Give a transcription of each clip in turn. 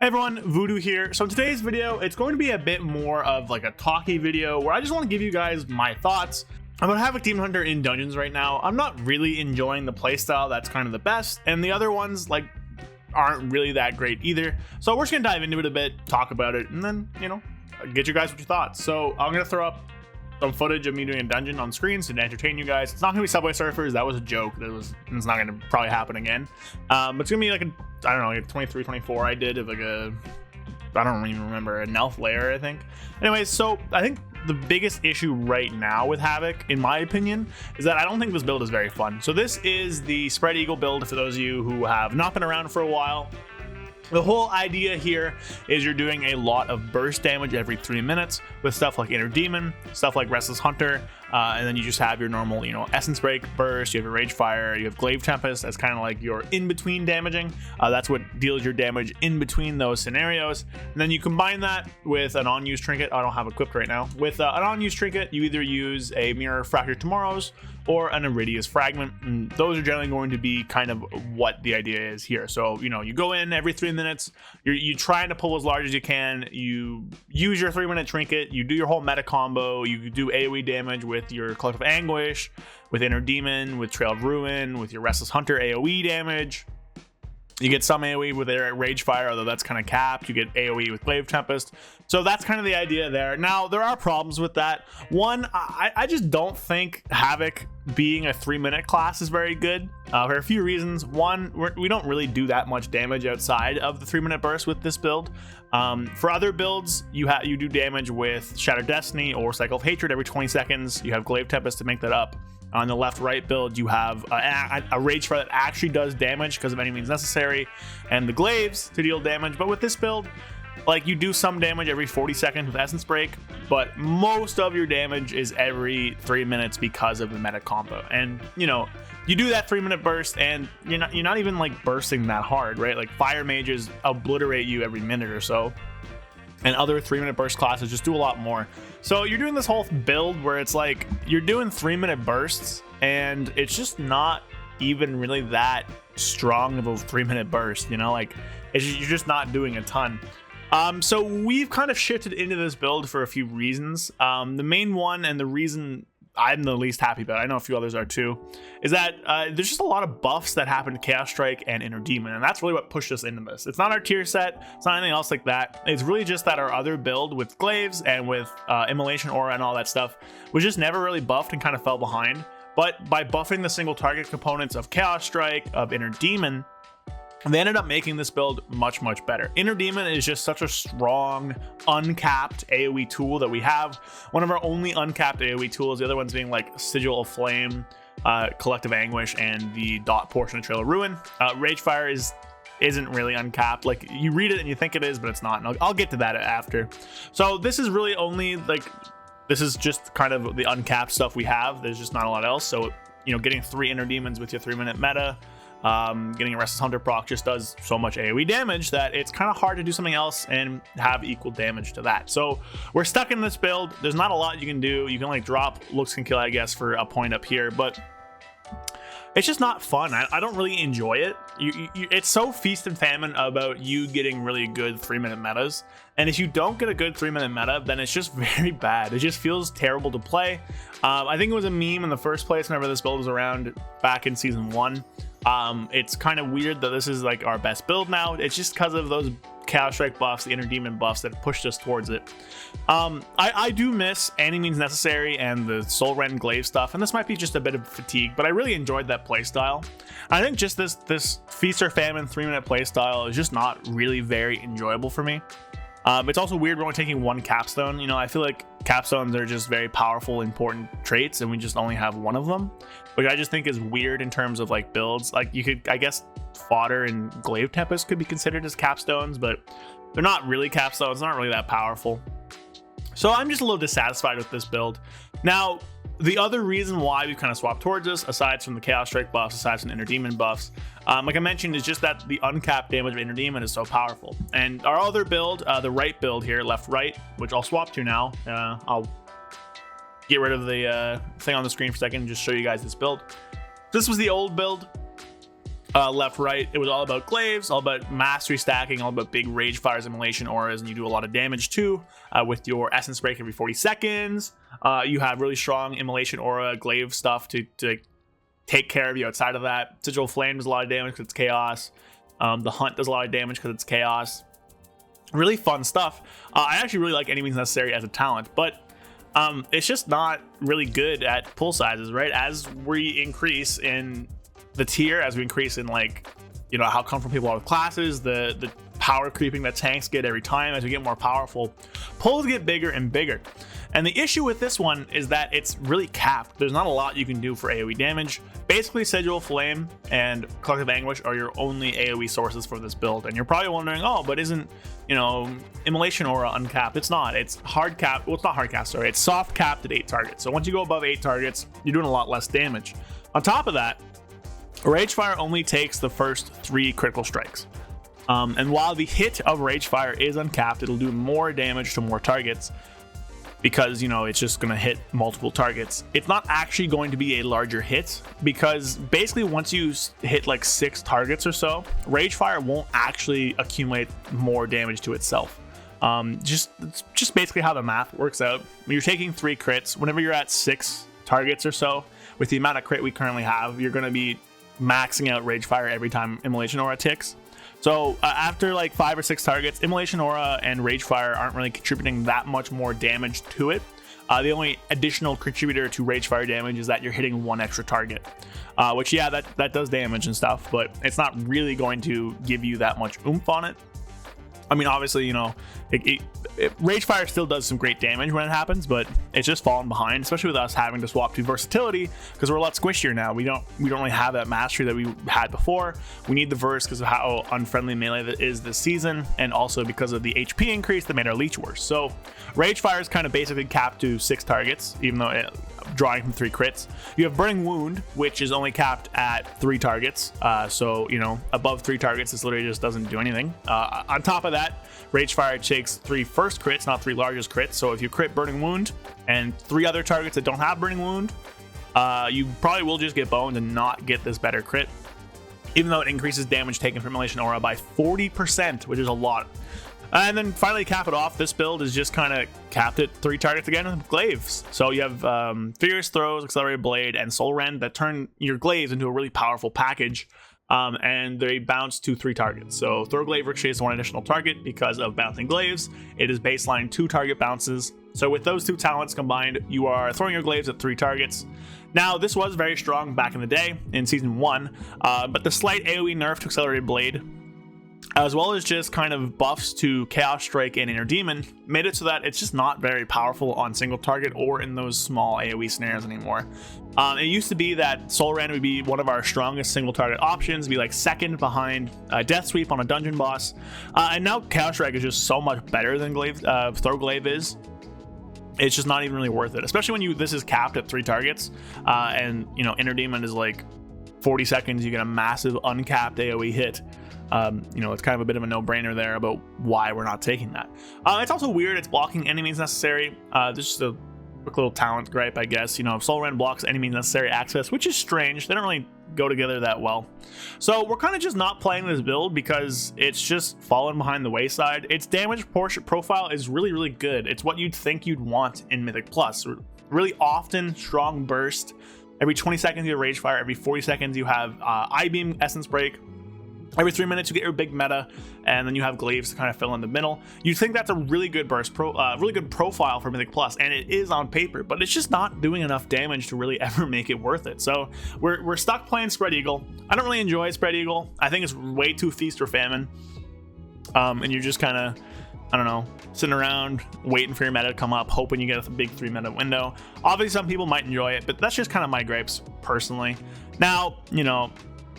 Hey everyone, Voodoo here. So in today's video, it's going to be a bit more of like a talky video where I just want to give you guys my thoughts about Havoc Demon Hunter in dungeons right now. I'm not really enjoying the playstyle that's kind of the best, and the other ones like aren't really that great either. So we're just gonna dive into it a bit, talk about it, and then, you know, get you guys what you thought. So I'm gonna throw up some footage of me doing a dungeon on screens to entertain you guys. It's not gonna be Subway Surfers. That was a joke. It's not gonna probably happen again. It's gonna be like I don't know, like 23, 24 I did of like I don't even remember, a Nelf layer, I think. Anyways, so I think the biggest issue right now with Havoc, in my opinion, is that I don't think this build is very fun. So this is the Spread Eagle build for those of you who have not been around for a while. The whole idea here is you're doing a lot of burst damage every 3 minutes with stuff like Inner Demon, stuff like Restless Hunter, and then you just have your normal, you know, Essence Break burst, you have your Rage Fire, you have Glaive Tempest. That's kind of like your in-between damaging. That's what deals your damage in between those scenarios. And then you combine that with an on-use trinket. I don't have equipped right now. With an on-use trinket, you either use a Mirror Fractured Tomorrows or an Iridius Fragment, and those are generally going to be kind of what the idea is here. So, you know, you go in every 3 minutes, you're trying to pull as large as you can, you use your 3-minute trinket, you do your whole meta combo, you do AoE damage with your Collective Anguish, with Inner Demon, with Trail of Ruin, with your Restless Hunter AoE damage. You get some AoE with their Rage Fire, although that's kind of capped. You get AoE with Glaive Tempest. So that's kind of the idea there. Now, there are problems with that. One, I just don't think Havoc being a 3-minute class is very good for a few reasons. One, we don't really do that much damage outside of the 3-minute burst with this build. For other builds, you do damage with Shattered Destiny or Cycle of Hatred every 20 seconds. You have Glaive Tempest to make that up. On the left-right build, you have a Rage Fire that actually does damage because of any means necessary, and the Glaives to deal damage. But with this build, like, you do some damage every 40 seconds with Essence Break, but most of your damage is every 3 minutes because of the meta combo. And, you know, you do that 3-minute burst, and you're not even like bursting that hard, right? Like, Fire Mages obliterate you every minute or so, and other 3-minute burst classes just do a lot more. So you're doing this whole build where it's like you're doing 3-minute bursts, and it's just not even really that strong of a 3-minute burst, you know? Like, you're just not doing a ton. So we've kind of shifted into this build for a few reasons. The main one, and the reason I'm the least happy about, I know a few others are too, is that there's just a lot of buffs that happen to Chaos Strike and Inner Demon, and that's really what pushed us into this. It's not our tier set, it's not anything else like that. It's really just that our other build with Glaives and with Immolation Aura and all that stuff was just never really buffed and kind of fell behind. But by buffing the single target components of Chaos Strike, of Inner Demon, they ended up making this build much, much better. Inner Demon is just such a strong, uncapped AoE tool that we have. One of our only uncapped AoE tools, the other ones being like Sigil of Flame, Collective Anguish, and the dot portion of Trail of Ruin. Rage Fire isn't really uncapped. Like, you read it and you think it is, but it's not. And I'll get to that after. So this is really only like, this is just kind of the uncapped stuff we have. There's just not a lot else. So, you know, getting 3 Inner Demons with your 3-minute meta, getting a Restless Hunter proc just does so much AoE damage that it's kind of hard to do something else and have equal damage to that. So we're stuck in this build. There's not a lot you can do. You can like drop Looks Can Kill, I guess, for a point up here, but it's just not fun. I don't really enjoy it. It's so feast and famine about you getting really good 3-minute metas. And if you don't get a good 3-minute meta, then it's just very bad. It just feels terrible to play. I think it was a meme in the first place whenever this build was around back in season 1. It's kind of weird that this is like our best build now. It's just because of those Chaos Strike buffs, the Inner Demon buffs that pushed us towards it. I do miss Any Means Necessary and the Soul Rend Glaive stuff, and this might be just a bit of fatigue, but I really enjoyed that playstyle. I think just this Feast or Famine 3-minute playstyle is just not really very enjoyable for me. It's also weird we're only taking 1 capstone. You know, I feel like capstones are just very powerful, important traits, and we just only have 1 of them, which I just think is weird in terms of like builds. Like, you could, I guess, Fodder and Glaive Tempest could be considered as capstones, but they're not really capstones. They're not really that powerful. So I'm just a little dissatisfied with this build. Now, the other reason why we've kind of swapped towards this, aside from the Chaos Strike buffs, aside from the Inner Demon buffs, like I mentioned, is just that the uncapped damage of Inner Demon is so powerful. And our other build, the right build here, left-right, which I'll swap to now. I'll get rid of the thing on the screen for a second and just show you guys this build. This was the old build. left, right, it was all about glaives, all about mastery stacking, all about big rage fires, immolation auras, and you do a lot of damage too with your essence break every 40 seconds. You have really strong immolation aura glaive stuff to take care of you outside of that. Sigil Flame does a lot of damage because it's chaos. The Hunt does a lot of damage because it's chaos. Really fun stuff. I actually really like Any Means Necessary as a talent, but it's just not really good at pull sizes, right? As we increase in the tier, as we increase in, like, you know, how comfortable people are with classes, the power creeping that tanks get every time, as we get more powerful, pulls get bigger and bigger. And the issue with this one is that it's really capped. There's not a lot you can do for AoE damage. Basically, Sigil Flame and Collective Anguish are your only AoE sources for this build. And you're probably wondering, oh, but isn't, you know, Immolation Aura uncapped? It's not. It's hard capped. Well, it's not hard capped, sorry. It's soft capped at 8 targets. So once you go above 8 targets, you're doing a lot less damage. On top of that, Ragefire only takes the first 3 critical strikes. And while the hit of Ragefire is uncapped, it'll do more damage to more targets because, you know, it's just going to hit multiple targets. It's not actually going to be a larger hit because basically once you hit like 6 targets or so, Ragefire won't actually accumulate more damage to itself. Just basically how the math works out. When you're taking 3 crits, whenever you're at 6 targets or so, with the amount of crit we currently have, you're going to be maxing out Ragefire every time Immolation Aura ticks. So after like 5 or 6 targets, Immolation Aura and Ragefire aren't really contributing that much more damage to it. The only additional contributor to Ragefire damage is that you're hitting 1 extra target, which, yeah, that does damage and stuff, but it's not really going to give you that much oomph on it. I mean, obviously, you know, Ragefire still does some great damage when it happens, but it's just fallen behind, especially with us having to swap to versatility because we're a lot squishier now. We don't really have that mastery that we had before. We need the verse because of how unfriendly melee that is this season, and also because of the HP increase that made our leech worse. So Ragefire is kind of basically capped to 6 targets, even though drawing from 3 crits. You have Burning Wound, which is only capped at 3 targets. So, you know, above 3 targets, this literally just doesn't do anything. On top of that, Ragefire takes 3 first crits, not 3 largest crits. So if you crit Burning Wound and 3 other targets that don't have Burning Wound, you probably will just get boned and not get this better crit, even though it increases damage taken from Immolation Aura by 40%, which is a lot. And then finally, cap it off, this build is just kind of capped at 3 targets again with glaives. So you have Furious Throws, Accelerated Blade, and Soul Rend that turn your glaives into a really powerful package. And they bounce to 3 targets. So Throw Glaive ricochets 1 additional target because of bouncing glaives. It is baseline 2 target bounces. So with those 2 talents combined, you are throwing your glaives at 3 targets. Now, this was very strong back in the day in Season 1, but the slight AoE nerf to Accelerated Blade, as well as just kind of buffs to Chaos Strike and Inner Demon, made it so that it's just not very powerful on single target or in those small AoE scenarios anymore. It used to be that Soul Rend would be one of our strongest single target options, be like second behind Death Sweep on a dungeon boss, and now Chaos Strike is just so much better than Throw Glaive is. It's just not even really worth it, especially when this is capped at 3 targets, and, you know, Inner Demon is like 40 seconds, you get a massive uncapped AoE hit. You know, it's kind of a bit of a no-brainer there about why we're not taking that. It's also weird it's blocking Any Means Necessary. This is just a quick little talent gripe, I guess. You know, Soul Rend blocks Any Means Necessary access, which is strange. They don't really go together that well. So we're kind of just not playing this build because it's just fallen behind the wayside. Its damage profile is really, really good. It's what you'd think you'd want in Mythic Plus. Really often, strong burst. Every 20 seconds you have Ragefire. Every 40 seconds you have I-Beam, Essence Break. Every 3 minutes you get your big meta, and then you have glaives to kind of fill in the middle. You'd think that's a really good really good profile for Mythic Plus, and it is on paper, but it's just not doing enough damage to really ever make it worth it. So we're stuck playing Spread Eagle. I don't really enjoy Spread Eagle. I think it's way too feast or famine, and you're just kind of, I don't know, sitting around waiting for your meta to come up, hoping you get a big 3 minute window. Obviously, some people might enjoy it, but that's just kind of my gripes personally. Now, you know,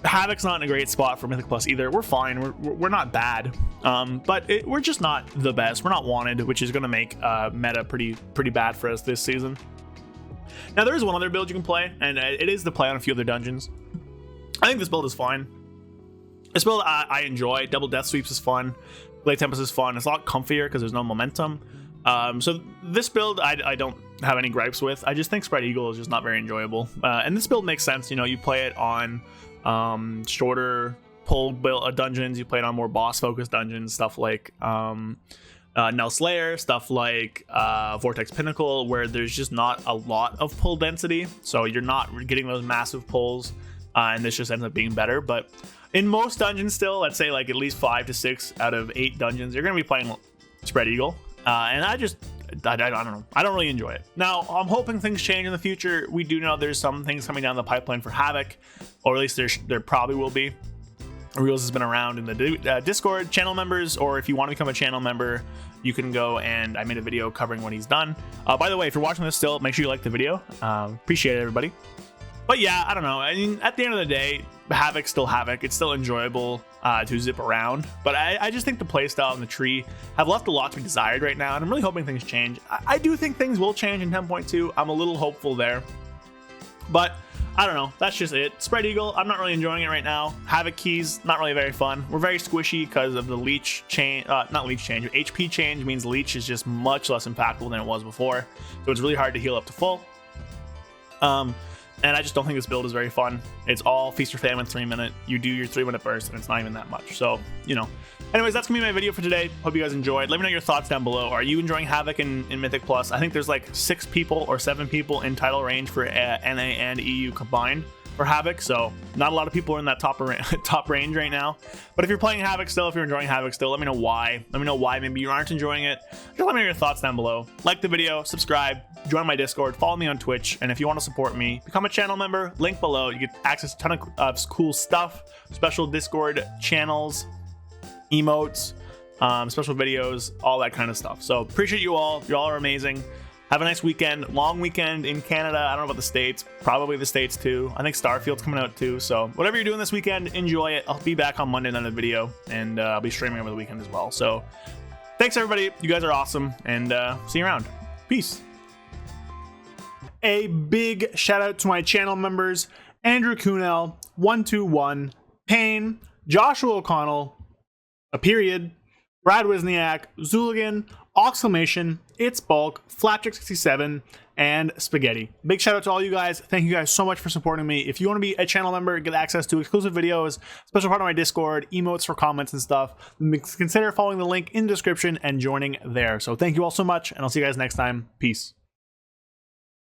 Havoc's not in a great spot for Mythic Plus either. We're fine. We're not bad, but we're just not the best. We're not wanted, which is going to make meta pretty bad for us this season. Now, there is one other build you can play, and it is to play on a few other dungeons. I think this build is fine. This build I enjoy. Double Death Sweeps is fun. Blade Tempest is fun. It's a lot comfier because there's no momentum. So this build I don't have any gripes with. I just think Spread Eagle is just not very enjoyable. And this build makes sense. You know, you play it on shorter pull build dungeons. You played on more boss focused dungeons, stuff like Nell Slayer, stuff like Vortex Pinnacle, where there's just not a lot of pull density, so you're not getting those massive pulls, and this just ends up being better. But in most dungeons still, let's say like at least 5 to 6 out of 8 dungeons, you're going to be playing Spread Eagle, and I don't know. I don't really enjoy it. Now, I'm hoping things change in the future. We do know there's some things coming down the pipeline for Havoc, or at least there probably will be. Reels has been around in the Discord channel members, or if you want to become a channel member, you can go, and I made a video covering what he's done. By the way, if you're watching this still, make sure you like the video. Appreciate it, everybody. But yeah, I don't know. I mean, at the end of the day, Havoc's still Havoc. It's still enjoyable to zip around. But I just think the playstyle and the tree have left a lot to be desired right now, and I'm really hoping things change. I do think things will change in 10.2. I'm a little hopeful there. But I don't know. That's just it. Spread Eagle, I'm not really enjoying it right now. Havoc keys, not really very fun. We're very squishy because of the leech change. Not leech change. HP change means leech is just much less impactful than it was before. So it's really hard to heal up to full. And I just don't think this build is very fun. It's all feast or famine 3-minute. You do your 3-minute burst, and it's not even that much. So, you know. Anyways, that's gonna be my video for today. Hope you guys enjoyed. Let me know your thoughts down below. Are you enjoying Havoc in Mythic Plus? I think there's like 6 people or 7 people in title range for NA and EU combined for Havoc. So not a lot of people are in that top range right now. But if you're playing Havoc still, if you're enjoying Havoc still, let me know why. Let me know why maybe you aren't enjoying it. Just let me know your thoughts down below. Like the video, subscribe, join my Discord, follow me on Twitch, and if you want to support me, become a channel member. Link below. You get access to a ton of cool stuff, special Discord channels, emotes, special videos, all that kind of stuff. So appreciate you all. You all are amazing. Have a nice weekend. Long weekend in Canada. I don't know about the States. Probably the States too. I think Starfield's coming out too. So whatever you're doing this weekend, enjoy it. I'll be back on Monday on the video, and I'll be streaming over the weekend as well. So thanks everybody. You guys are awesome, and see you around. Peace. A big shout out to my channel members: Andrew Kunel, 121, Payne, Joshua O'Connell, a period, Brad Wisniak, Zuligan, Oxclamation, It's Bulk, Flapjack67, and Spaghetti. Big shout out to all you guys. Thank you guys so much for supporting me. If you want to be a channel member, get access to exclusive videos, special part of my Discord, emotes for comments and stuff, consider following the link in the description and joining there. So thank you all so much, and I'll see you guys next time. Peace.